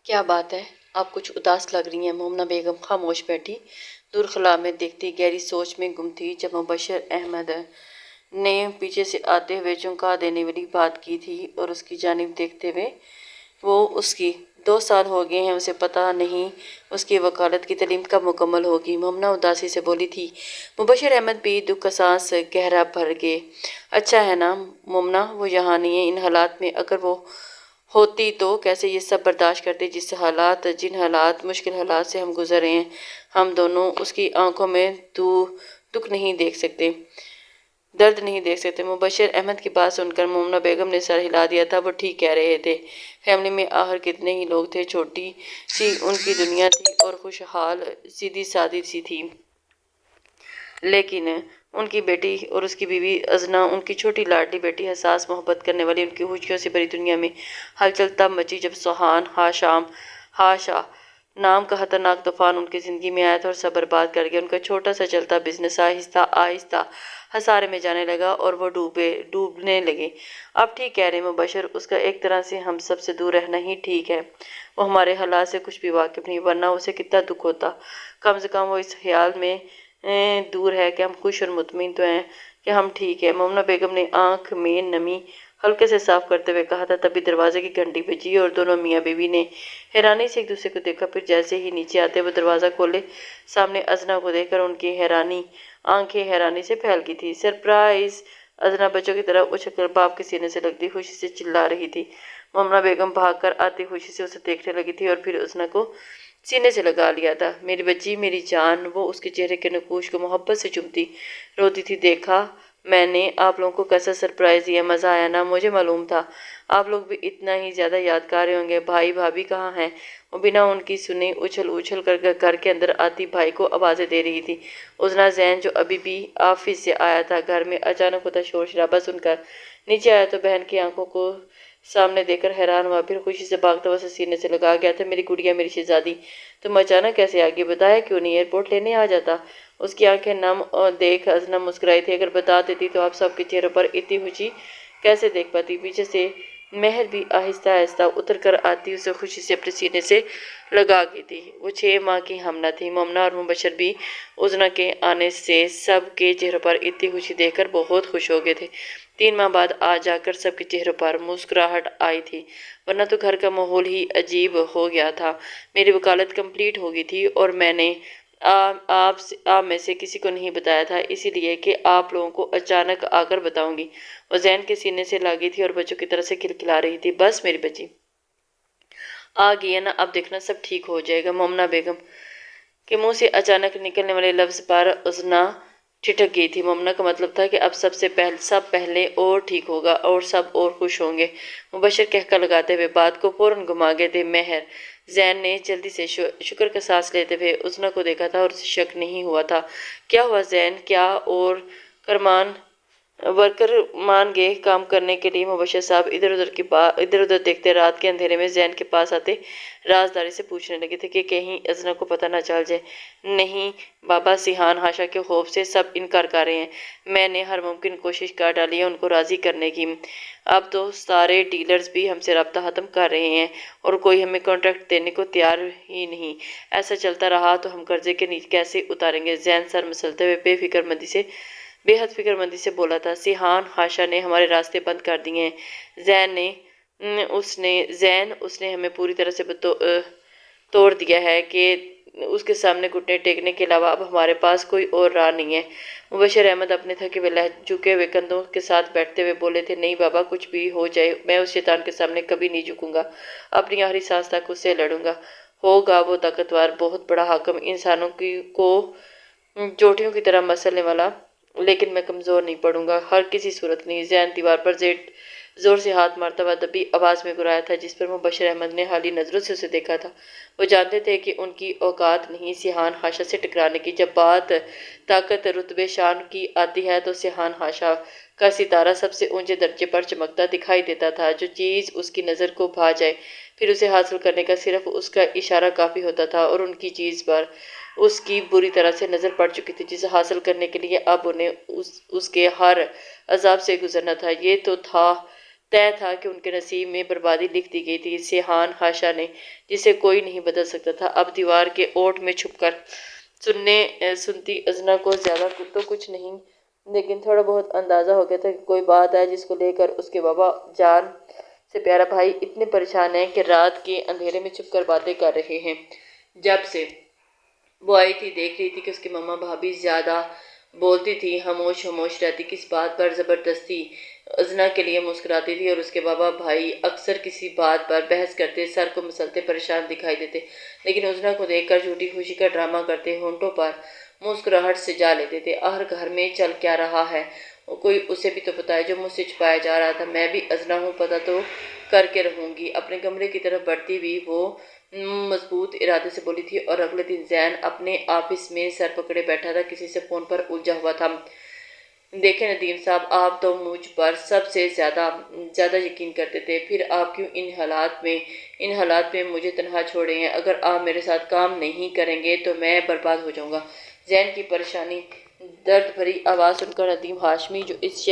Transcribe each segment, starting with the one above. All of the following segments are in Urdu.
کیا بات ہے؟ آپ کچھ اداس لگ رہی ہیں۔ مومنہ بیگم خاموش بیٹھی دور خلا میں دیکھتی گہری سوچ میں گم تھی۔ جب مبشر احمد نے پیچھے سے آتے ہوئے چونکا دینے والی بات کی تھی اور اس کی جانب دیکھتے ہوئے وہ اس کی 2 سال ہو گئے ہیں، اسے پتہ نہیں اس کی وکالت کی تعلیم کب مکمل ہوگی۔ مومنہ اداسی سے بولی تھی۔ مبشر احمد بھی دکھ کا سانس گہرا بھر گئے۔ اچھا ہے نا مومنہ، وہ یہاں نہیں ہے۔ ان حالات میں اگر وہ ہوتی تو کیسے یہ سب برداشت کرتے؟ جن حالات مشکل حالات سے ہم گزر رہے ہیں، ہم دونوں اس کی آنکھوں میں دکھ نہیں دیکھ سکتے، درد نہیں دیکھ سکتے۔ مبشر احمد کی بات سن کر مومنہ بیگم نے سر ہلا دیا تھا۔ وہ ٹھیک کہہ رہے تھے۔ فیملی میں آخر کتنے ہی لوگ تھے، چھوٹی سی ان کی دنیا تھی اور خوشحال سیدھی سادی سی تھی، لیکن ان کی بیٹی اور اس کی بیوی ازنا، ان کی چھوٹی لاڈلی بیٹی، حساس محبت کرنے والی، ان کی خوشیوں سے بھری دنیا میں ہلچل تب مچی جب سوہان ہاشا نام کا خطرناک طوفان ان کی زندگی میں آیا تھا اور سب برباد کر گیا۔ ان کا چھوٹا سا چلتا بزنس آہستہ آہستہ خسارے میں جانے لگا اور وہ ڈوبنے لگے۔ آپ ٹھیک کہہ رہے ہیں مبشر، اس کا ایک طرح سے ہم سب سے دور رہنا ہی ٹھیک ہے۔ وہ ہمارے حالات سے کچھ بھی واقف نہیں، ورنہ اسے کتنا دکھ ہوتا۔ کم سے کم وہ اس خیال میں دور ہے کہ ہم خوش اور مطمئن تو ہیں کہ ہم ٹھیک ہیں۔ مومنہ بیگم نے آنکھ میں نمی ہلکے سے صاف کرتے ہوئے کہا تھا۔ تبھی دروازے کی گھنٹی بجی اور دونوں میاں بیوی نے حیرانی سے ایک دوسرے کو دیکھا۔ پھر جیسے ہی نیچے آتے وہ دروازہ کھولے، سامنے ازنا کو دیکھ کر ان کی آنکھیں حیرانی سے پھیل گئی تھی۔ سرپرائز! ازنا بچوں کی طرح اچھل کر باپ کے سینے سے لگتی خوشی سے چلا رہی تھی۔ مومنہ بیگم بھاگ کر آتی خوشی سے اسے دیکھنے لگی تھی اور پھر ازنا کو سینے سے لگا لیا تھا۔ میری بچی، میری جان! وہ اس کے چہرے کے نقوش کو محبت سے چومتی روتی تھی۔ دیکھا میں نے آپ لوگوں کو کیسا سرپرائز دیا، مزہ آیا نا؟ مجھے معلوم تھا آپ لوگ بھی اتنا ہی زیادہ یادگار ہوں گے۔ بھائی بھابھی کہاں ہیں؟ وہ بنا ان کی سنے اچھل کر گھر کے اندر آتی بھائی کو آوازیں دے رہی تھی۔ ازنا زین جو ابھی بھی آفس سے آیا تھا، گھر میں اچانک ہوتا شور شرابہ سن کر نیچے آیا تو بہن کی آنکھوں کو سامنے دیکھ کر حیران ہوا، پھر خوشی سے بھاگتا ہوا اسے سینے سے لگا گیا تھا۔ میری گڑیا، میری شہزادی، تم اچانک کیسے آگے؟ بتایا کیوں نہیں؟ ایئرپورٹ لینے آ جاتا۔ اس کی آنکھیں نم دیکھ ازنا مسکرائی تھی۔ اگر بتا دیتی تو آپ سب کے چہروں پر اتنی خوشی کیسے دیکھ پاتی؟ پیچھے سے مہر بھی آہستہ آہستہ اتر کر آتی اسے خوشی سے اپنے سینے سے لگا گئی تھی۔ وہ 6 ماہ کی حاملہ تھی۔ مومنہ اور مبشر بھی ازنا کے آنے سے سب کے چہروں پر اتنی خوشی دیکھ کر بہت خوش ہو گئے تھے۔ 3 ماہ بعد آج جا کر سب کے چہروں پر مسکراہٹ آئی تھی، ورنہ تو گھر کا ماحول ہی عجیب ہو گیا تھا۔ میری وکالت کمپلیٹ ہو گئی تھی اور میں نے آپ میں سے کسی کو نہیں بتایا تھا، اسی لیے کہ آپ لوگوں کو اچانک آ کر بتاؤں گی۔ وہ زین کے سینے سے لگی تھی اور بچوں کی طرح سے کھلکھلا رہی تھی۔ بس میری بچی آ گئی ہے نا، اب دیکھنا سب ٹھیک ہو جائے گا۔ مومنہ بیگم کے منہ سے اچانک نکلنے والے لفظ پر ازنا ٹھٹک گئی تھی۔ مومنہ کا مطلب تھا کہ اب سب پہلے اور ٹھیک ہوگا اور سب اور خوش ہوں گے۔ مبشر کہکا لگاتے ہوئے بات کو فوراً گھما گئے تھے۔ مہر زین نے جلدی سے شکر کا سانس لیتے ہوئے ازنا کو دیکھا تھا اور اسے شک نہیں ہوا تھا۔ کیا ہوا زین؟ کیا اور ورکر مان گئے کام کرنے کے لیے؟ مبشر صاحب ادھر ادھر دیکھتے رات کے اندھیرے میں زین کے پاس آتے رازداری سے پوچھنے لگے تھے کہ کہیں ازنا کو پتہ نہ چل جائے۔ نہیں بابا، سیحان ہاشا کے خوف سے سب انکار کر رہے ہیں۔ میں نے ہر ممکن کوشش کر ڈالی ہے ان کو راضی کرنے کی۔ اب تو سارے ڈیلرز بھی ہم سے رابطہ ختم کر رہے ہیں اور کوئی ہمیں کانٹریکٹ دینے کو تیار ہی نہیں۔ ایسا چلتا رہا تو ہم قرضے کے کیسے اتاریں گے؟ زین سر مسلتے ہوئے بے حد فکر مندی سے بولا تھا۔ سیحان ہاشا نے ہمارے راستے بند کر دیے ہیں۔ زین اس نے ہمیں پوری طرح سے توڑ دیا ہے کہ اس کے سامنے گھٹنے ٹیکنے کے علاوہ اب ہمارے پاس کوئی اور راہ نہیں ہے۔ مبشر احمد اپنے تھکے ہوئے جھکے ہوئے کندھوں کے ساتھ بیٹھتے ہوئے بولے تھے۔ نہیں بابا، کچھ بھی ہو جائے میں اس شیطان کے سامنے کبھی نہیں جھکوں گا، اپنی آخری سانس تک اس سے لڑوں گا۔ ہوگا وہ طاقتور، بہت بڑا حاکم، انسانوں کو چوٹیوں کی طرح مسلنے والا، لیکن میں کمزور نہیں پڑوں گا، ہر کسی صورت نہیں۔ زین دیوار پر زور سے ہاتھ مارتا ہوا دبی آواز میں گرایا تھا، جس پر مبشر احمد نے حالی نظروں سے اسے دیکھا تھا۔ وہ جانتے تھے کہ ان کی اوقات نہیں سیحان ہاشا سے ٹکرانے کی۔ جب بات طاقت، رتبے، شان کی آتی ہے تو سیحان ہاشا کا ستارہ سب سے اونچے درجے پر چمکتا دکھائی دیتا تھا۔ جو چیز اس کی نظر کو بھا جائے، پھر اسے حاصل کرنے کا صرف اس کا اشارہ کافی ہوتا تھا، اور ان کی چیز پر اس کی بری طرح سے نظر پڑ چکی تھی، جسے حاصل کرنے کے لیے اب انہیں اس کے ہر عذاب سے گزرنا تھا۔ یہ تو تھا طے تھا کہ ان کے نصیب میں بربادی لکھ دی گئی تھی۔ سیحان ہاشا نے، جسے کوئی نہیں بدل سکتا تھا، اب دیوار کے اوٹ میں چھپ کر سنتی ازنا کو زیادہ تو کچھ نہیں، لیکن تھوڑا بہت اندازہ ہو گیا تھا کہ کوئی بات ہے جس کو لے کر اس کے بابا جان سے پیارا بھائی اتنے پریشان ہیں کہ رات کے اندھیرے میں چھپ کر باتیں کر رہے ہیں۔ جب سے وہ آئی تھی دیکھ رہی تھی کہ اس کی ماما بھابھی زیادہ بولتی تھی، خاموش رہتی، کس بات پر زبردستی ازنا کے لیے مسکراتی تھی، اور اس کے بابا بھائی اکثر کسی بات پر بحث کرتے، سر کو مسلتے پریشان دکھائی دیتے، لیکن ازنا کو دیکھ کر جھوٹی خوشی کا ڈرامہ کرتے، ہونٹوں پر مسکراہٹ سے جا لیتے تھے۔ آخر گھر میں چل کیا رہا ہے کوئی اسے بھی تو بتائے جو مجھ سے چھپایا جا رہا تھا۔ میں بھی ازنا ہوں، پتہ تو کر کے رہوں گی۔ اپنے کمرے کی طرف بڑھتی ہوئی وہ مضبوط ارادے سے بولی تھی، اور اگلے دن زین اپنے آفس میں سر پکڑے بیٹھا تھا، کسی سے فون پر الجھا ہوا تھا۔ دیکھیں ندیم صاحب، آپ تو مجھ پر سب سے زیادہ یقین کرتے تھے، پھر آپ کیوں ان حالات میں مجھے تنہا چھوڑے ہیں؟ اگر آپ میرے ساتھ کام نہیں کریں گے تو میں برباد ہو جاؤں گا۔ زین کی پریشانی درد بھری آواز سن کر ندیم ہاشمی، جو اس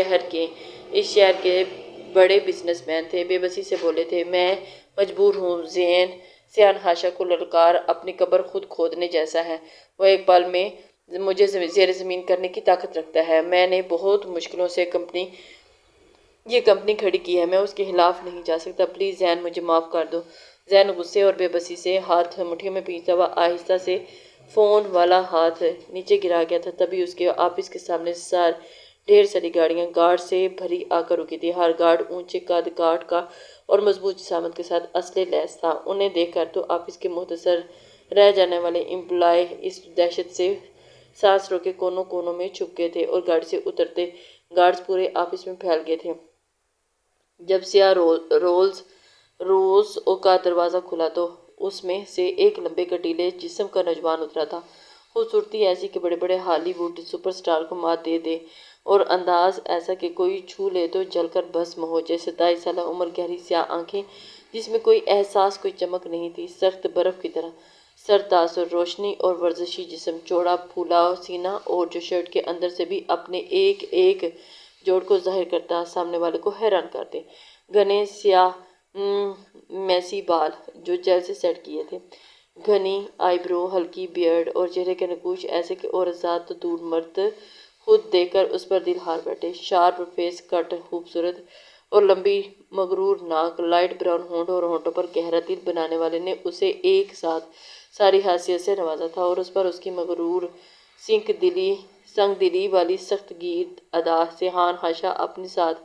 شہر کے بڑے بزنس مین تھے، بے بسی سے بولے تھے، میں مجبور ہوں۔ سیحان ہاشا کو للکار اپنی قبر خود کھودنے جیسا ہے۔ وہ ایک پل میں مجھے زیر زمین کرنے کی طاقت رکھتا ہے۔ میں نے بہت مشکلوں سے یہ کمپنی کھڑی کی ہے، میں اس کے خلاف نہیں جا سکتا۔ پلیز زین، مجھے معاف کر دو۔ زین غصے اور بے بسی سے ہاتھ مٹھی میں پیستا ہوا آہستہ سے فون والا ہاتھ نیچے گرا گیا تھا۔ تبھی اس کے آفس کے سامنے ڈھیر ساری گاڑیاں گارڈ سے بھری آ کر رکی تھی۔ ہر گارڈ اونچے قد کاٹ کا اور مضبوط جسامت کے ساتھ اسلحے لیس تھا۔ انہیں دیکھ کر تو آفس کے مختصر رہ جانے والے امپلائی اس دہشت سے سانس روکے کونوں میں چھپ گئے تھے، اور گاڑی سے اترتے گارڈز پورے آفس میں پھیل گئے تھے۔ جب سیاہ روز کا دروازہ کھلا تو اس میں سے ایک لمبے کٹیلے جسم کا نوجوان اترا تھا۔ خوبصورتی ایسی کہ بڑے بڑے ہالی ووڈ سپر سٹار کو مات دے دے، اور انداز ایسا کہ کوئی چھو لے تو جل کر بھسم ہو جیسے۔ 27 سالہ عمر، گہری سیاہ آنکھیں جس میں کوئی احساس، کوئی چمک نہیں تھی، سخت برف کی طرح سر تاثر روشنی، اور ورزشی جسم، چوڑا پھولا سینہ، اور جو شرٹ کے اندر سے بھی اپنے ایک جوڑ کو ظاہر کرتا سامنے والے کو حیران کر دے۔ گھنے سیاہ میسی بال جو جیل سے سیٹ کیے تھے، گھنی آئی برو، ہلکی بیئرڈ، اور چہرے کے نقوش ایسے کہ عورت ذات تو دور مرد خود دیکھ کر اس پر دل ہار بیٹھے۔ شارپ فیس کٹ، خوبصورت اور لمبی مغرور ناک، لائٹ براؤن ہونٹ، اور ہونٹوں پر گہرا تل بنانے والے نے اسے ایک ساتھ ساری حیثیت سے نوازا تھا، اور اس پر اس کی مغرور سنگ دلی والی سخت گیر ادا۔ سیحان ہاشا اپنے ساتھ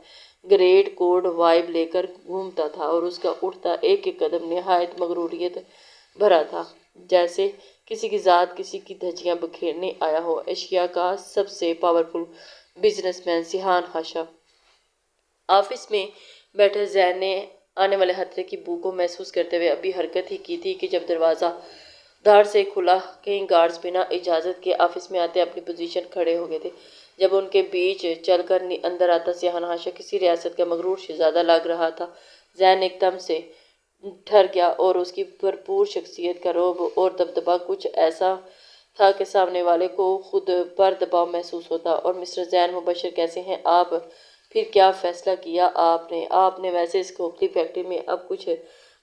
گریٹ کوڈ وائب لے کر گھومتا تھا، اور اس کا اٹھتا ایک قدم نہایت مغروریت بھرا تھا، جیسے کسی کی ذات کسی کی دھجیاں بکھیرنے آیا ہو۔ ایشیا کا سب سے پاورفل بزنس مین سیحان ہاشا۔ آفس میں بیٹھے زین نے آنے والے خطرے کی بو کو محسوس کرتے ہوئے ابھی حرکت ہی کی تھی کہ جب دروازہ دھاڑ سے کھلا۔ کئی گارڈز بنا اجازت کے آفس میں آتے اپنی پوزیشن کھڑے ہو گئے تھے۔ جب ان کے بیچ چل کر اندر آتا سیحان ہاشا کسی ریاست کا مغرور شہزادہ لگ رہا تھا۔ زین ایک دم سے ٹھہر گیا، اور اس کی بھرپور شخصیت کا رعب اور دبدبا کچھ ایسا تھا کہ سامنے والے کو خود پر دباؤ محسوس ہوتا۔ اور مسٹر زین مبشر، کیسے ہیں آپ؟ پھر کیا فیصلہ کیا آپ نے؟ ویسے اس کھوکھلی فیکٹری میں اب کچھ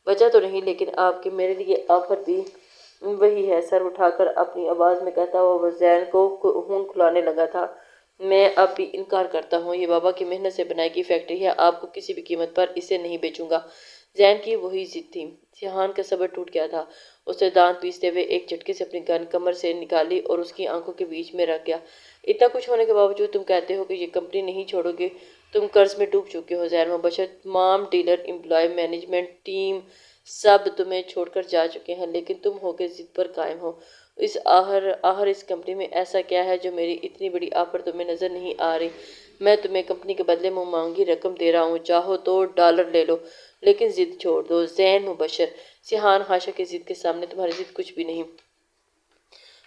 بچا تو نہیں، لیکن آپ کے میرے لیے آفر بھی وہی ہے۔ سر اٹھا کر اپنی آواز میں کہتا ہوا وہ زین کو خون کھلانے لگا تھا، میں اب بھی انکار کرتا ہوں۔ یہ بابا کی محنت سے بنائی گئی فیکٹری ہے، آپ کو کسی بھی قیمت پر اسے نہیں بیچوں گا۔ زین کی وہی ضد تھی۔ سیحان کا صبر ٹوٹ گیا تھا۔ اس نے دانت پیستے ہوئے ایک جھٹکے سے اپنی گن کمر سے نکالی اور اس کی آنکھوں کے بیچ میں رکھ گیا۔ اتنا کچھ ہونے کے باوجود تم کہتے ہو کہ یہ کمپنی نہیں چھوڑو گے؟ تم قرض میں ڈوب چکے ہو زین مبشر، تمام ڈیلر، امپلائی، مینجمنٹ ٹیم سب تمہیں چھوڑ کر جا چکے ہیں، لیکن تم ہو کے ضد پر قائم ہو۔ آخر اس کمپنی میں ایسا کیا ہے جو میری اتنی بڑی آفر تمہیں نظر نہیں آ رہی؟ میں تمہیں کمپنی کے بدلے منہ مانگی رقم دے رہا ہوں، چاہو تو ڈالر لے لو، لیکن ضد چھوڑ دو۔ زین مبشر، سیحان ہاشا کی ضد کے سامنے تمہاری ضد کچھ بھی نہیں۔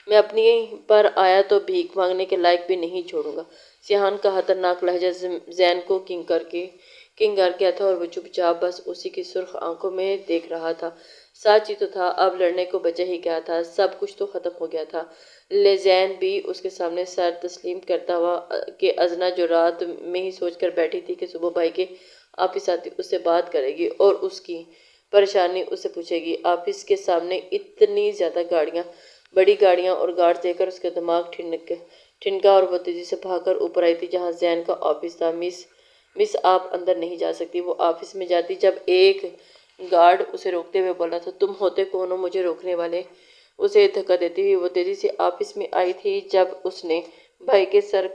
میں اپنی پر آیا تو بھیک مانگنے کے لائق بھی نہیں چھوڑوں گا۔ سیحان کا خطرناک لہجہ زین کو کنگار گیا تھا، اور وہ چپ چاپ بس اسی کی سرخ آنکھوں میں دیکھ رہا تھا۔ سچ ہی تو تھا، اب لڑنے کو بچا ہی کیا تھا، سب کچھ تو ختم ہو گیا تھا۔ زین بھی اس کے سامنے سر تسلیم کرتا ہوا کہ ازنا جو رات میں ہی سوچ کر بیٹھی تھی کہ صبح بھائی کے آفس آتی اس سے بات کرے گی اور اس کی پریشانی اس سے پوچھے گی۔ آفس کے سامنے اتنی زیادہ گاڑیاں، بڑی گاڑیاں اور گارڈ دیکھ کر اس کا دماغ ٹھنکا اور وہ تیزی سے بھاگ کر اوپر آئی تھی جہاں زین کا آفس تھا۔ مس آپ اندر نہیں جا سکتی۔ وہ آفس میں جاتی جب ایک گارڈ اسے روکتے ہوئے بولا تھا، تم ہوتے کون ہو مجھے روکنے والے؟ اسے دھکا دیتی ہوئی وہ تیزی سے آفس میں آئی تھی جب اس نے بھائی کے سر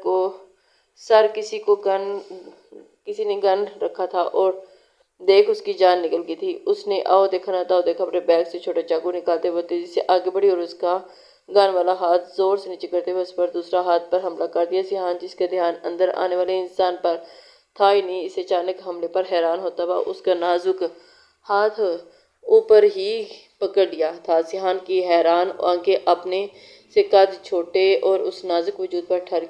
کسی نے گن رکھا تھا اور دیکھ اس کی جان نکل گئی تھی۔ اس نے آؤ دیکھا نہ تاؤ دیکھا اپنے بیگ سے چھوٹا چاقو نکالتے ہوئے تیزی سے آگے بڑھی اور اس کا گن والا ہاتھ زور سے نیچے کرتے ہوئے اس پر دوسرا ہاتھ پر حملہ کر دیا۔ سیحان جس کا دھیان اندر آنے والے انسان پر تھا ہی نہیں، اس اچانک حملے پر حیران ہوتا ہوا اس کا نازک ہاتھ اوپر ہی پکڑ لیا تھا۔ سیحان کی حیران آنکھیں اپنے سے قد چھوٹے اور اس نازک وجود پر ٹھہر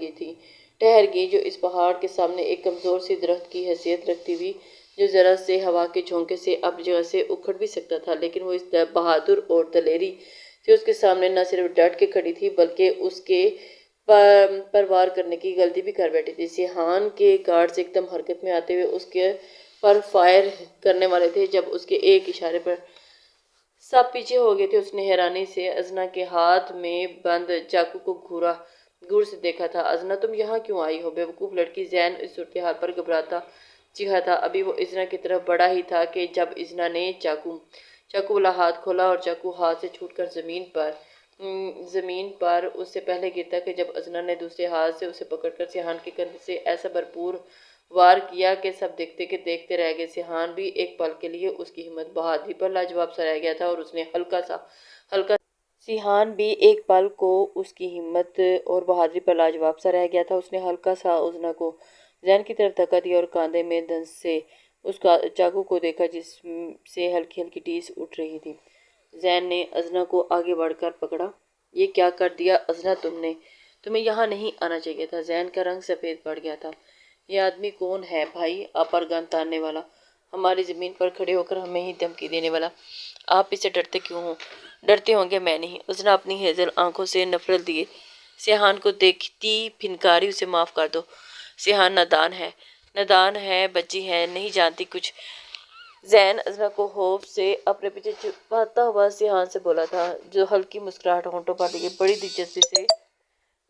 گئی جو اس پہاڑ کے سامنے ایک کمزور سی درخت کی حیثیت رکھتی ہوئی، جو ذرا سے ہوا کے جھونکے سے اپنی جگہ سے اکھڑ بھی سکتا تھا، لیکن وہ اس بہادر اور دلیری سے اس کے سامنے نہ صرف ڈٹ کے کھڑی تھی بلکہ اس کے پر وار کرنے کی غلطی بھی کر بیٹھی تھی۔ سیحان کے گارڈز ایک دم حرکت میں آتے ہوئے اس کے پر فائر کرنے والے تھے جب اس کے ایک اشارے پر سب پیچھے ہو گئے تھے۔ اس نے حیرانی سے ازنا کے ہاتھ میں بند چاقو کو گور سے دیکھا تھا۔ ازنا تم یہاں کیوں آئی ہو؟ بیوقوف لڑکی! زین اس صورتحال پر گھبراتا چیخا تھا۔ ابھی وہ ازنا کی طرف بڑھا ہی تھا کہ جب ازنا نے چاقو والا ہاتھ کھولا اور چاقو ہاتھ سے چھوٹ کر زمین پر اس سے پہلے گرتا کہ جب ازنا نے دوسرے ہاتھ سے اسے پکڑ کر سیحان کے کندھے سے ایسا بھرپور وار کیا کہ سب دیکھتے رہ گئے۔ سیحان بھی ایک پل کے لیے اس کی ہمت بہادری پر لاجواب سا رہ گیا تھا اور اس نے ہلکا سا ازنا کو زین کی طرف دھکا دیا اور کاندھے میں دھنس سے اس چاقو کو دیکھا جس سے ہلکی ہلکی ٹیس اٹھ رہی تھی۔ زین نے ازنا کو آگے بڑھ کر پکڑا۔ یہ کیا کر دیا ازنا تم نے؟ تمہیں یہاں نہیں آنا چاہیے تھا۔ زین کا رنگ سفید پڑ گیا تھا۔ یہ آدمی کون ہے بھائی؟ آپ پر گن تاننے والا، ہماری زمین پر کھڑے ہو کر ہمیں ہی دھمکی دینے والا۔ آپ اس سے ڈرتے کیوں ہو؟ ڈرتے ہوں گے، میں نہیں۔ ازنا اپنی ہیزل آنکھوں سے نفرت لیے سیحان کو دیکھتی پھنکاری، اسے معاف کر دو۔ سیحان نادان ہے، بچی ہے، نہیں جانتی کچھ۔ زین ازنا کو خوف سے اپنے پیچھے چھپاتا ہوا سیحان سے بولا تھا، جو ہلکی مسکراہٹ ہونٹوں پر لیے بڑی دلچسپی سے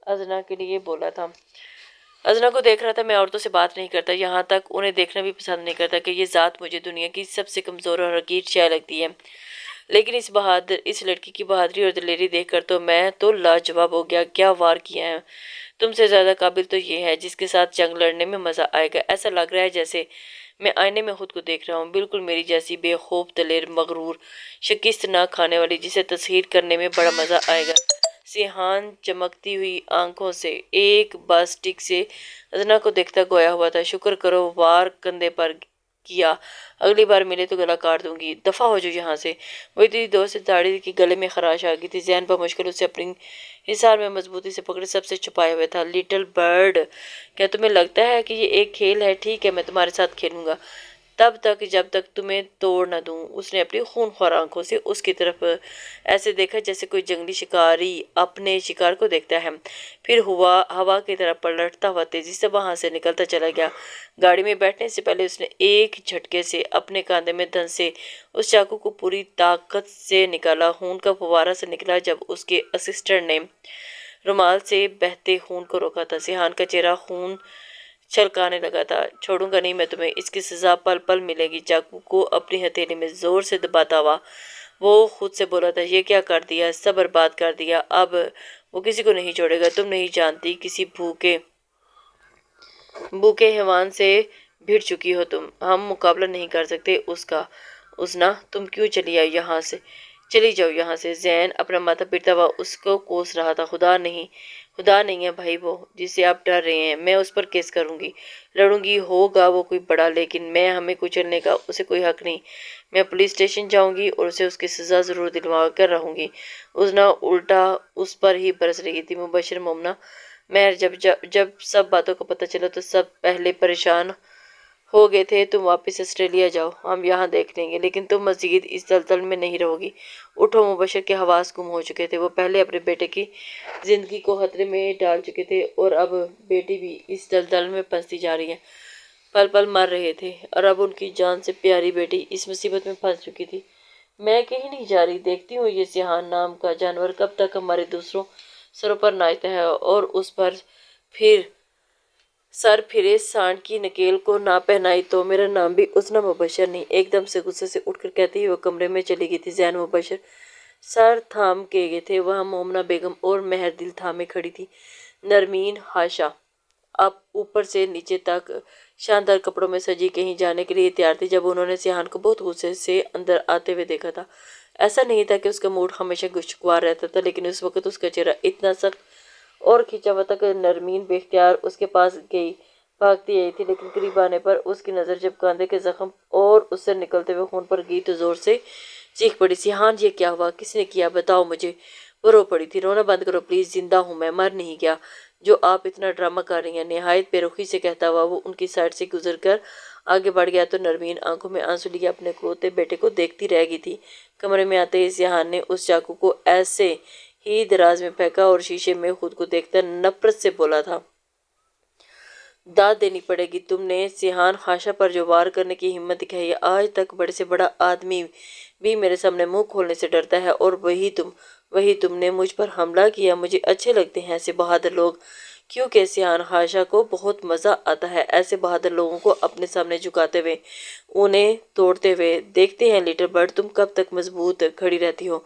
ازنا کے لیے بولا تھا۔ ازنا کو دیکھ رہا تھا، میں عورتوں سے بات نہیں کرتا، یہاں تک انہیں دیکھنا بھی پسند نہیں کرتا کہ یہ ذات مجھے دنیا کی سب سے کمزور اور حقیر شے لگتی ہے، لیکن اس لڑکی کی بہادری اور دلیری دیکھ کر تو میں تو لاجواب ہو گیا۔ کیا وار کیا ہے! تم سے زیادہ قابل تو یہ ہے جس کے ساتھ جنگ لڑنے میں مزہ آئے گا۔ ایسا لگ رہا ہے جیسے میں آئینے میں خود کو دیکھ رہا ہوں، بالکل میری جیسی بے خوف، دلیر، مغرور، شکست نہ کھانے والی، جسے تصویر کرنے میں بڑا مزہ آئے گا۔ سیحان چمکتی ہوئی آنکھوں سے ایک باسٹک سے ازنا کو دیکھتا گویا ہوا تھا، شکر کرو وار کندھے پر کیا، اگلی بار ملے تو گلا کاٹ دوں گی، دفعہ ہو جو یہاں سے۔ وہ اتنی دور سے داڑھی کی گلے میں خراش آ گئی تھی۔ زین بمشکل اسے اپنی حصار میں مضبوطی سے پکڑے سب سے چھپائے ہوئے تھا۔ لٹل برڈ، کیا تمہیں لگتا ہے کہ یہ ایک کھیل ہے؟ ٹھیک ہے، میں تمہارے ساتھ کھیلوں گا، تب تک جب تک تمہیں توڑ نہ دوں۔ اس نے اپنی خون خوار آنکھوں سے اس کی طرف ایسے دیکھا جیسے کوئی جنگلی شکاری اپنے شکار کو دیکھتا ہے، پھر ہوا کی طرف پلٹتا ہوا تیزی سے وہاں سے نکلتا چلا گیا۔ گاڑی میں بیٹھنے سے پہلے اس نے ایک جھٹکے سے اپنے کاندھے میں دھنس سے اس چاقو کو پوری طاقت سے نکالا۔ خون کا فوارہ سا نکلا جب اس کے اسسٹنٹ نے رومال سے بہتے خون کو روکا تھا۔ سیحان کا چہرہ خون چھلکانے لگا تھا۔ چھوڑوں گا نہیں میں تمہیں، اس کی سزا پل پل ملے گی۔ چاقو کو اپنی ہتھیلی میں زور سے دباتا ہوا وہ خود سے بولا تھا، یہ کیا کر دیا، سب برباد کر دیا، اب وہ کسی کو نہیں چھوڑے گا۔ تم نہیں جانتی، کسی بھوکے حیوان سے بھیڑ چکی ہو تم، ہم مقابلہ نہیں کر سکتے اس کا۔ ازنا تم کیوں چلی آئی یہاں سے؟ چلی جاؤ یہاں سے۔ زین اپنا ماتھا پیٹتا ہوا اس کو کوس رہا تھا۔ خدا نہیں ہے بھائی وہ جس سے آپ ڈر رہے ہیں، میں اس پر کیس کروں گی، لڑوں گی، ہوگا وہ کوئی بڑا، لیکن ہمیں کچلنے کا اسے کوئی حق نہیں۔ میں پولیس اسٹیشن جاؤں گی اور اسے اس کی سزا ضرور دلوا کر رہوں گی۔ ازنا الٹا اس پر ہی برس رہی تھی۔ مبشر مومنہ مہر جب سب باتوں کا پتہ چلا تو سب پہلے پریشان ہو گئے تھے۔ تم واپس آسٹریلیا جاؤ، ہم یہاں دیکھ لیں گے، لیکن تم مزید اس دلدل میں نہیں رہو گی۔ اٹھو۔ مبشر کے حواس گم ہو چکے تھے، وہ پہلے اپنے بیٹے کی زندگی کو خطرے میں ڈال چکے تھے اور اب بیٹی بھی اس دلدل میں پھنستی جا رہی ہے۔ پل پل مر رہے تھے اور اب ان کی جان سے پیاری بیٹی اس مصیبت میں پھنس چکی تھی۔ میں کہیں نہیں جا رہی، دیکھتی ہوں یہ سیحان نام کا جانور کب تک ہمارے دوسروں سروں پر ناچتا ہے اور اس پر پھر سر پھرے سانڈ کی نکیل کو نہ پہنائی تو میرا نام بھی حسنہ مبشر نہیں۔ ایک دم سے غصے سے اٹھ کر کہتی وہ کمرے میں چلی گئی تھی۔ زین مبشر سر تھام کے گئے تھے، وہاں مومنہ بیگم اور مہر دل تھامے کھڑی تھی۔ نرمین ہاشا اب اوپر سے نیچے تک شاندار کپڑوں میں سجی کہیں جانے کے لیے تیار تھی۔ جب انہوں نے سیحان کو بہت غصے سے اندر آتے ہوئے دیکھا تھا، ایسا نہیں تھا کہ اس کا موڈ ہمیشہ خوشگوار رہتا تھا، لیکن اس وقت اس کا چہرہ اتنا سخت اور کھنچا ہوا تھا کہ نرمین بے اختیار اس کے پاس گئی، بھاگتی آئی تھی، لیکن قریب آنے پر اس کی نظر جب کاندھے کے زخم اور اس سے نکلتے ہوئے خون پر گئی تو زور سے چیخ پڑی، سیحان یہ کیا ہوا، کس نے کیا، بتاؤ مجھے۔ وہ رو پڑی تھی، رونا بند کرو پلیز، زندہ ہوں میں، مر نہیں گیا جو آپ اتنا ڈرامہ کر رہی ہیں۔ نہایت بے رخی سے کہتا ہوا وہ ان کی سائڈ سے گزر کر آگے بڑھ گیا تو نرمین آنکھوں میں آنسو لیے اپنے کھوتے بیٹے کو دیکھتی رہ گئی تھی۔ کمرے میں آتے ہی سیحان نے اس چاقو کو ایسے ہی دراز میں پھینکا اور شیشے میں خود کو دیکھتا نفرت سے بولا تھا، داد دینی پڑے گی، تم نے سیحان ہاشا پر جو وار کرنے کی ہمت دکھائی ہے، آج تک بڑے سے بڑا آدمی بھی میرے سامنے منہ کھولنے سے ڈرتا ہے، اور وہی تم نے مجھ پر حملہ کیا۔ مجھے اچھے لگتے ہیں ایسے بہادر لوگ، کیونکہ سیحان ہاشا کو بہت مزہ آتا ہے ایسے بہادر لوگوں کو اپنے سامنے جھکاتے ہوئے، انہیں توڑتے ہوئے۔ دیکھتے ہیں لٹل برڈ تم کب تک مضبوط کھڑی رہتی ہو۔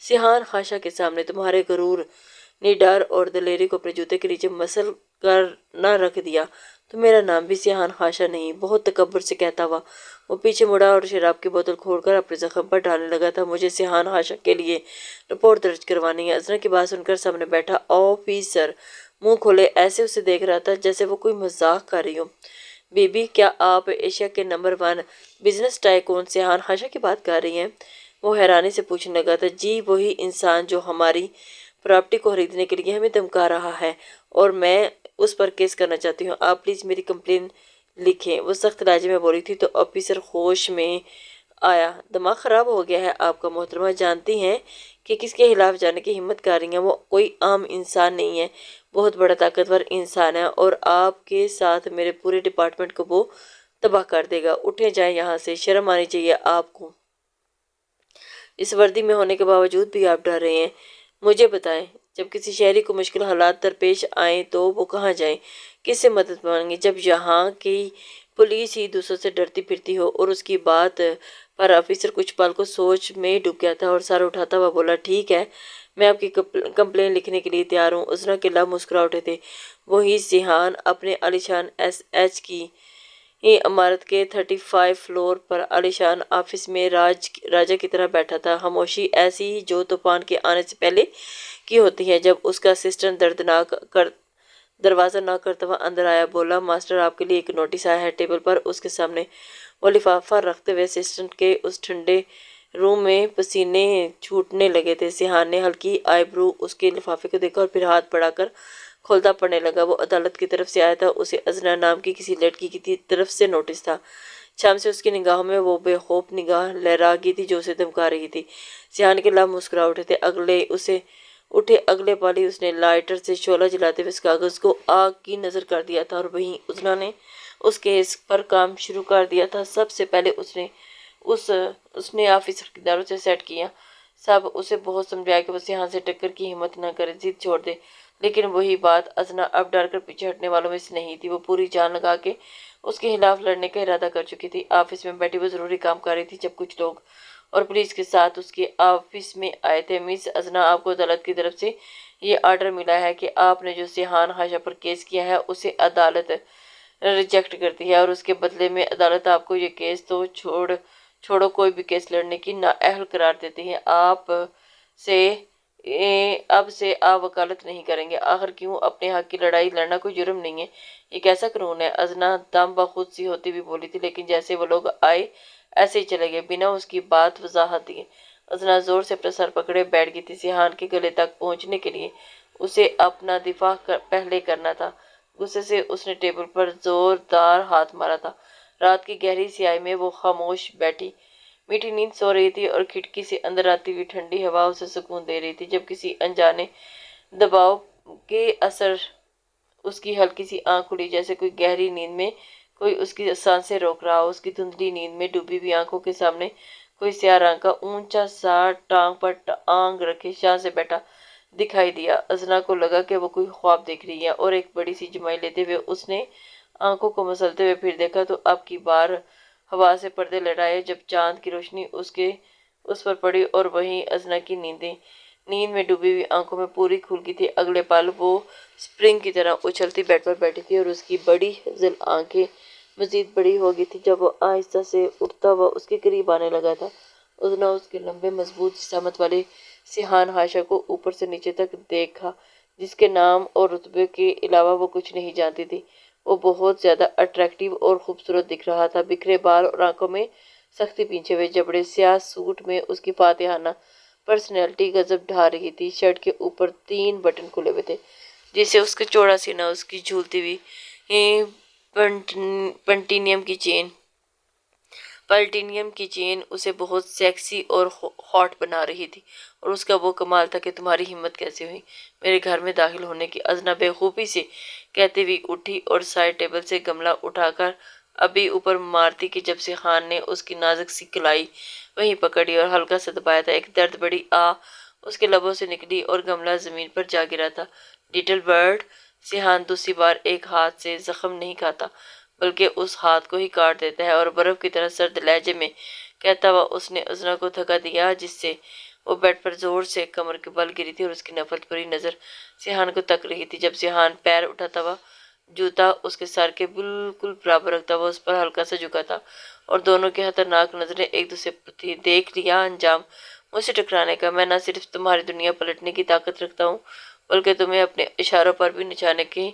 سیحان ہاشا کے سامنے تمہارے غرور نے ڈر اور دلیری کو اپنے جوتے کے نیچے مسل کر نہ رکھ دیا تو میرا نام بھی سیحان ہاشا نہیں۔ بہت تکبر سے کہتا ہوا وہ پیچھے مڑا اور شراب کی بوتل کھول کر اپنے زخم پر ڈالنے لگا تھا۔ مجھے سیحان ہاشا کے لیے رپورٹ درج کروانی ہے۔ اذنا کی بات سن کر سامنے بیٹھا آفیسر منہ کھولے ایسے اسے دیکھ رہا تھا جیسے وہ کوئی مذاق کر رہی ہو۔ بی بی، کیا آپ ایشیا کے نمبر 1 بزنس ٹائکون سیحان ہاشا کی بات کر رہی ہیں؟ وہ حیرانی سے پوچھنے لگا تھا۔ جی، وہی انسان جو ہماری پراپرٹی کو خریدنے کے لیے ہمیں دھمکا رہا ہے اور میں اس پر کیس کرنا چاہتی ہوں۔ آپ پلیز میری کمپلین لکھیں، وہ سخت لہجے میں بولی تھی تو آفیسر ہوش میں آیا۔ دماغ خراب ہو گیا ہے آپ کا محترمہ، جانتی ہیں کہ کس کے خلاف جانے کی ہمت کر رہی ہیں؟ وہ کوئی عام انسان نہیں ہے، بہت بڑا طاقتور انسان ہے اور آپ کے ساتھ میرے پورے ڈپارٹمنٹ کو وہ تباہ کر دے گا۔ اٹھیں جائیں یہاں سے، شرم آنی چاہیے آپ کو، اس وردی میں ہونے کے باوجود بھی آپ ڈر رہے ہیں۔ مجھے بتائیں، جب کسی شہری کو مشکل حالات درپیش آئیں تو وہ کہاں جائیں، کس سے مدد مانگیں؟ جب یہاں کی پولیس ہی دوسروں سے ڈرتی پھرتی ہو۔ اور اس کی بات پر آفیسر کچھ پل کو سوچ میں ڈوب گیا تھا اور سر اٹھاتا ہوا بولا، ٹھیک ہے، میں آپ کی کمپلین لکھنے کے لیے تیار ہوں۔ اذنا کے لب مسکرا اٹھے تھے۔ وہی سیحان اپنے عالیشان ایس ایچ کی عمارت کے 35 فلور پر عالیشان آفس میں راجا کی طرح بیٹھا تھا۔ خاموشی ایسی ہی جو طوفان کے آنے سے پہلے کی ہوتی ہے۔ جب اس کا اسسٹنٹ دروازہ ناک کرتا ہوا اندر آیا، بولا، ماسٹر آپ کے لیے ایک نوٹس آیا ہے۔ ٹیبل پر اس کے سامنے وہ لفافہ رکھتے ہوئے اسسٹنٹ کے اس ٹھنڈے روم میں پسینے چھوٹنے لگے تھے۔ سیحان نے ہلکی آئی برو اس کے لفافے کو دیکھا اور پھر ہاتھ بڑھا کر کھولتا پڑھنے لگا۔ وہ عدالت کی طرف سے آیا تھا، اسے اذنا نام کی کسی لڑکی کی طرف سے نوٹس تھا۔ شام سے اس کی نگاہوں میں وہ بے خوف نگاہ لہرا گئی تھی جو اسے دھمکا رہی تھی۔ سیحان کے لب مسکرا اٹھے تھے۔ اگلے پل ہی اس نے لائٹر سے شعلہ جلاتے ہوئے اس کاغذ کو آگ کی نظر کر دیا تھا اور وہیں اذنا نے اس کیس پر کام شروع کر دیا تھا۔ سب سے پہلے اس نے آفیسر کے داروں سے سیٹ کیا۔ سب اسے بہت سمجھایا کہ وہ سیحان سے ٹکر کی ہمت نہ کرے، ضد چھوڑ دے، لیکن وہی بات، اذنا اب ڈر کر پیچھے ہٹنے والوں میں سے نہیں تھی۔ وہ پوری جان لگا کے اس کے خلاف لڑنے کا ارادہ کر چکی تھی۔ آفس میں بیٹھی وہ ضروری کام کر رہی تھی جب کچھ لوگ اور پولیس کے ساتھ اس کے آفس میں آئے تھے۔ مس اذنا، آپ کو عدالت کی طرف سے یہ آرڈر ملا ہے کہ آپ نے جو سیحان ہاشا پر کیس کیا ہے اسے عدالت ریجیکٹ کرتی ہے اور اس کے بدلے میں عدالت آپ کو یہ کیس تو چھوڑو کوئی بھی کیس لڑنے کی نااہل قرار دیتی ہے۔ اب سے آپ وکالت نہیں کریں گے۔ آخر کیوں؟ اپنے حق کی لڑائی لڑنا کوئی جرم نہیں ہے، یہ کیسا قانون ہے؟ اذنا دم بخود سی ہوتی بھی بولی تھی، لیکن جیسے وہ لوگ آئے ایسے ہی چلے گئے بنا اس کی بات وضاحت دیے۔ اذنا زور سے اپنا سر پکڑے بیٹھ گئی تھی۔ سیحان کے گلے تک پہنچنے کے لیے اسے اپنا دفاع پہلے کرنا تھا۔ غصے سے اس نے ٹیبل پر زوردار ہاتھ مارا تھا۔ رات کی گہری سیاہی میں وہ خاموش بیٹھی میٹھی نیند سو رہی تھی اور کھڑکی سے اندر آتی ہوئی ٹھنڈی ہوا اسے سکون دے رہی تھی۔ جب کسی انجانے دباؤ کے اثر اس کی ہلکی سی آنکھ کھلی، جیسے کوئی گہری نیند میں کوئی اس کی سانسیں روک رہا ہو۔ اس کی دھندلی نیند میں ڈوبی ہوئی آنکھوں کے سامنے کوئی سیاہ رنگ کا اونچا سا ٹانگ پر ٹانگ رکھے شان سے بیٹھا دکھائی دیا۔ ازنا کو لگا کہ وہ کوئی خواب دیکھ رہی ہے اور ایک بڑی سی جمائی لیتے ہوئے اس نے آنکھوں کو مسلتے ہوئے پھر دیکھا تو اب کی بار ہوا سے پردے لڑائے جب چاند کی روشنی اس پر پڑی اور وہیں ازنا کی نیند میں ڈوبی ہوئی آنکھوں میں پوری کھل گئی تھی۔ اگلے پل وہ سپرنگ کی طرح اچھلتی بیڈ پر بیٹھی تھی اور اس کی بڑی حزل آنکھیں مزید بڑی ہو گئی تھی جب وہ آہستہ سے اٹھتا ہوا اس کے قریب آنے لگا تھا۔ ازنا اس کے لمبے مضبوط جسامت والے سیحان حاشا کو اوپر سے نیچے تک دیکھا جس کے نام اور رتبے کے علاوہ وہ کچھ نہیں جانتی تھی۔ وہ بہت زیادہ اٹریکٹیو اور خوبصورت دکھ رہا تھا۔ بکھرے بال اور آنکھوں میں سختی پہنچے ہوئے جبڑے سیاہ سوٹ میں اس کی فاتحانہ پرسنالٹی گزب ڈھا رہی تھی۔ شرٹ کے اوپر 3 بٹن کھلے ہوئے تھے جس سے اس کا چوڑا سینہ اس کی جھولتی ہوئی پلٹینیم کی چین اسے بہت سیکسی اور ہاٹ بنا رہی تھی اور اس کا وہ کمال تھا کہ تمہاری ہمت کیسے ہوئی میرے گھر میں داخل ہونے کی؟ ازنا بے خوبی سے کہتی ہوئی اٹھی اور سائڈ ٹیبل سے گملہ اٹھا کر ابھی اوپر مارتی کہ جب سے خان نے اس کی نازک سی کلائی وہیں پکڑی اور ہلکا سا دبایا تھا، ایک درد بڑی اس کے لبوں سے نکلی اور گملہ زمین پر جا گرا تھا۔ لٹل برڈ، سیحان دوسری بار ایک ہاتھ سے زخم نہیں کھاتا بلکہ اس ہاتھ کو ہی کاٹ دیتا ہے، اور برف کی طرح سرد لہجے میں کہتا ہوا اس نے ازنا کو دھکا دیا جس سے وہ بیڈ پر زور سے کمر کے بل گری تھی اور اس کی نفرت بھری نظر سیحان کو تک رہی تھی۔ جب سیحان پیر اٹھاتا ہوا جوتا اس کے سر کے بالکل برابر رکھتا ہوا اس پر ہلکا سا جھکا تھا اور دونوں کی خطرناک نظریں ایک دوسرے پر تھی۔ دیکھ لیا انجام مجھ سے ٹکرانے کا؟ میں نہ صرف تمہاری دنیا پلٹنے کی طاقت رکھتا ہوں بلکہ تمہیں اپنے اشاروں پر بھی نچانے کے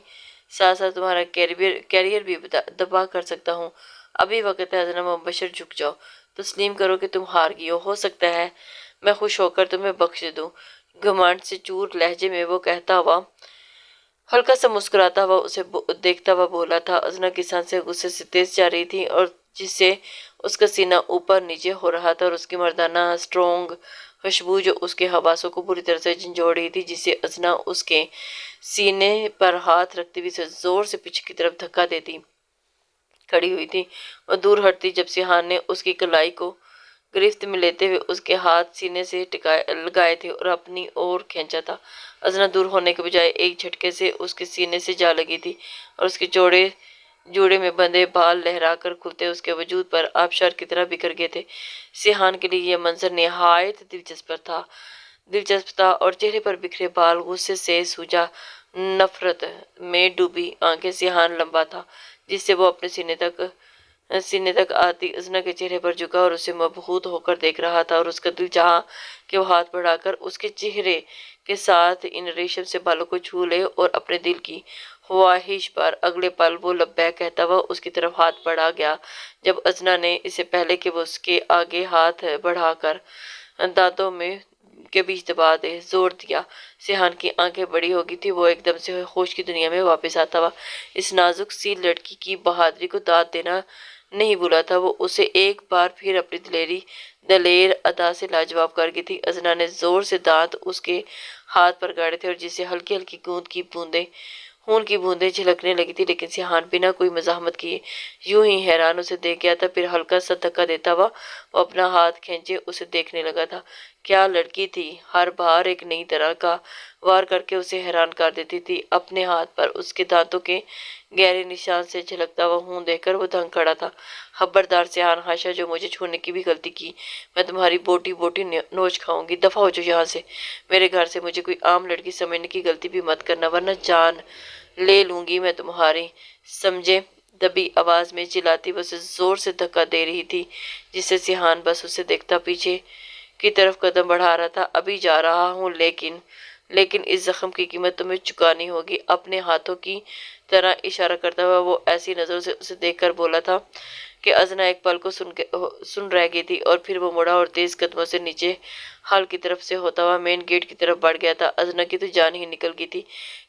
ساتھ ساتھ تمہارا کیریئر بھی تباہ کر سکتا ہوں۔ ابھی وقت ہے ازنا مبشر، جھک جاؤ، تسلیم کرو کہ تم ہار گئی ہو سکتا ہے میں خوش ہو کر تمہیں بخش دوں، گھمنڈ سے چور لہجے میں وہ کہتا ہوا ہلکا سا مسکراتا ہوا اسے دیکھتا ہوا بولا تھا۔ ازنا کی سانسیں غصے سے تیز جا رہی تھیں اور جس سے اس کا سینہ اوپر نیچے ہو رہا تھا اور اس کی مردانہ اسٹرانگ خوشبو جو اس کے حواسوں کو بری طرح سے جھنجھوڑ رہی تھی، جس سے ازنا اس کے سینے پر ہاتھ رکھتے ہوئے اسے زور سے پیچھے کی طرف دھکا دیتی کھڑی ہوئی تھی اور دور ہٹتی جب سیحان نے اس کی کلائی کو گرفت میں لیتے ہوئے اس کے ہاتھ سینے سے لگائے تھے اور اپنی اور کھینچا تھا۔ ازنا دور ہونے کے بجائے ایک جھٹکے سے اس کے سینے سے جا لگی تھی اور اس کے جوڑے میں بندھے بال لہرا کر کھلتے اس کے وجود پر آبشار کی طرح بکھر گئے تھے۔ سیحان کے لیے یہ منظر نہایت دلچسپ تھا اور چہرے پر بکھرے بال، غصے سے سوجا نفرت میں ڈوبی آنکھیں۔ سیحان لمبا تھا جس سے وہ اپنے سینے تک آتی ازنا کے چہرے پر جھکا اور اسے مبہوت ہو کر دیکھ رہا تھا اور اس کا دل چاہا کہ وہ ہاتھ بڑھا کر اس کے چہرے کے ساتھ ان ریشم سے بالوں کو چھو لے اور اپنے دل کی خواہش پر اگلے پل وہ لبیک کہتا ہوا اس کی طرف ہاتھ بڑھا گیا جب ازنا نے اسے پہلے کہ وہ اس کے آگے ہاتھ بڑھا کر دانتوں کے بیچ دبا دے زور دیا۔ سیحان کی آنکھیں بڑی ہو گئی تھی، وہ ایک دم سے ہوش کی دنیا میں واپس آتا ہوا اس نازک سی لڑکی کی بہادری کو داد دینا نہیں بھولا تھا۔ وہ اسے ایک بار پھر اپنی دلیر ادا سے لاجواب کر گئی تھی۔ ازنا نے زور سے دانت اس کے ہاتھ پر گاڑے تھے اور جس سے ہلکی ہلکی خون کی بوندیں جھلکنے لگی تھی، لیکن سیحان بنا کوئی مزاحمت کیے یوں ہی حیران اسے دیکھ گیا تھا۔ پھر ہلکا سا دھکا دیتا ہوا وہ اپنا ہاتھ کھینچے اسے دیکھنے لگا تھا۔ کیا لڑکی تھی! ہر بار ایک نئی طرح کا وار کر کے اسے حیران کر دیتی تھی۔ اپنے ہاتھ پر اس کے دانتوں کے گہرے نشان سے جھلکتا ہوا خون دیکھ کر وہ دھنک کھڑا تھا۔ خبردار سیحان حاشا، جو مجھے چھونے کی بھی غلطی کی میں تمہاری بوٹی نوچ کھاؤں گی۔ دفع ہو جاؤ یہاں سے، میرے گھر سے مجھے کوئی عام لڑکی سمجھنے کی غلطی بھی مت کرنا ورنہ جان لے لوں گی میں تمہاری، سمجھے؟ دبی آواز میں چلاتی وہ اسے زور سے دھکا دے رہی تھی جس سے سیحان بس اسے دیکھتا پیچھے کی طرف قدم بڑھا رہا تھا۔ ابھی جا رہا ہوں لیکن اس زخم کی قیمت تمہیں چکانی ہوگی۔ اپنے ہاتھوں کی طرح اشارہ کرتا ہوا وہ ایسی نظروں سے اسے دیکھ کر بولا تھا کہ ازنا ایک پل کو سن رہ گئی تھی اور پھر وہ مڑا اور تیز قدموں سے نیچے ہال کی طرف سے ہوتا ہوا مین گیٹ کی طرف بڑھ گیا تھا۔ ازنا کی تو جان ہی نکل گئی تھی۔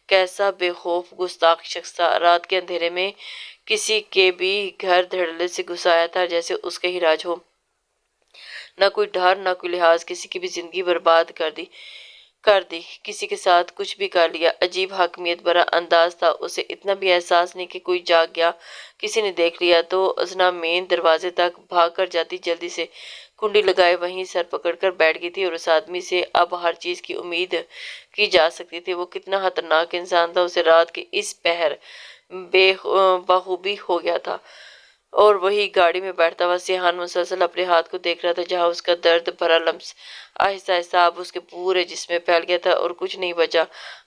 کیسا بے خوف گستاخ شخص تھا! رات کے اندھیرے میں کسی کے بھی گھر دھڑلے سے گھس آیا تھا جیسے اس کا ہی راج ہو۔ نہ کوئی ڈر نہ کوئی لحاظ، کسی کی بھی زندگی برباد کر دی، کسی کے ساتھ کچھ بھی کر لیا۔ عجیب حاکمیت بھرا انداز تھا، اسے اتنا بھی احساس نہیں کہ کوئی جاگ گیا، کسی نے دیکھ لیا تو ازنا مین دروازے تک بھاگ کر جاتی، جلدی سے کنڈی لگائے وہیں سر پکڑ کر بیٹھ گئی تھی، اور اس آدمی سے اب ہر چیز کی امید کی جا سکتی تھی۔ وہ کتنا خطرناک انسان تھا، اسے رات کے اس پہر بخوبی ہو گیا تھا۔ اور وہی گاڑی میں بیٹھتا ہوا سیحان مسلسل اپنے ہاتھ کو دیکھ رہا تھا، جہاں اس کا درد بھرا لمس آہستہ آہستہ اب اس کے پورے جسم میں پھیل گیا تھا، اور کچھ نہیں بچا۔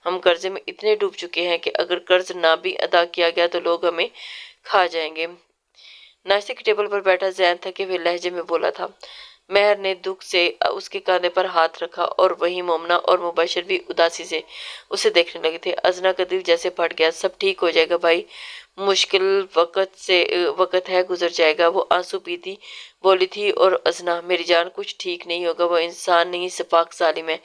ہم قرضے میں اتنے ڈوب چکے ہیں کہ اگر قرض نہ بھی ادا کیا گیا تو لوگ ہمیں کھا جائیں گے۔ ناشتے کی ٹیبل پر بیٹھا زین تھکے ہوئے لہجے میں بولا تھا۔ مہر نے دکھ سے اس کے کاندھے پر ہاتھ رکھا، اور وہیں مومنہ اور مبشر بھی اداسی سے اسے دیکھنے لگے تھے۔ ازنا کا دل جیسے پھٹ گیا۔ سب ٹھیک ہو جائے گا بھائی، مشکل وقت ہے، گزر جائے گا، وہ آنسو پیتی بولی تھی۔ اور ازنا، میری جان، کچھ ٹھیک نہیں ہوگا، وہ انسان نہیں، سفاک ظالم ہے۔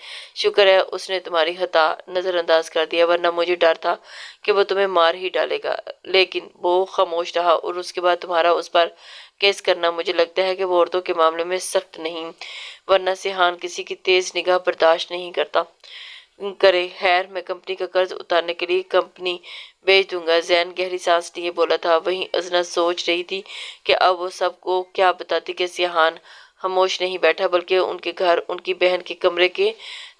شکر ہے اس نے تمہاری خطا نظر انداز کر دیا، ورنہ مجھے ڈر تھا کہ وہ تمہیں مار ہی ڈالے گا۔ لیکن وہ خاموش رہا، اور اس کے بعد تمہارا اس پر کیس کرنا، مجھے لگتا ہے کہ وہ عورتوں کے معاملے میں سخت نہیں، ورنہ سیحان کسی کی تیز نگاہ برداشت نہیں کرے۔ خیر، میں کمپنی کا قرض اتارنے کے لیے کمپنی بیچ دوں گا، زین گہری سانس لیے بولا تھا۔ وہیں ازنا سوچ رہی تھی کہ اب وہ سب کو کیا بتاتی کہ سیحان خاموش نہیں بیٹھا، بلکہ ان کے گھر ان کی بہن کے کمرے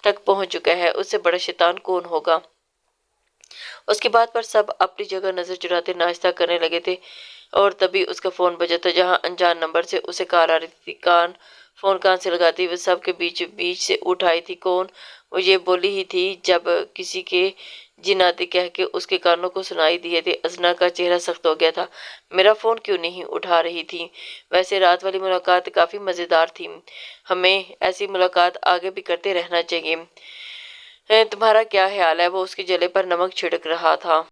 تک پہنچ چکا ہے۔ اس سے بڑا شیطان کون ہوگا؟ اس کی بات پر سب اپنی جگہ نظر چراتے ناشتہ کرنے لگے تھے، اور تبھی اس کا فون بجا تھا، جہاں انجان نمبر سے اسے کال آ رہی تھی۔ فون کان سے لگاتی وہ سب کے بیچ سے اٹھائی تھی۔ کون؟ وہ یہ بولی ہی تھی جب کسی کے جناتے کہہ کے اس کے کانوں کو سنائی دیے تھے۔ ازنا کا چہرہ سخت ہو گیا تھا۔ میرا فون کیوں نہیں اٹھا رہی تھی؟ ویسے رات والی ملاقات کافی مزیدار تھی، ہمیں ایسی ملاقات آگے بھی کرتے رہنا چاہیے۔ تمہارا کیا خیال ہے؟ وہ اس کے جلے پر نمک چھڑک رہا تھا۔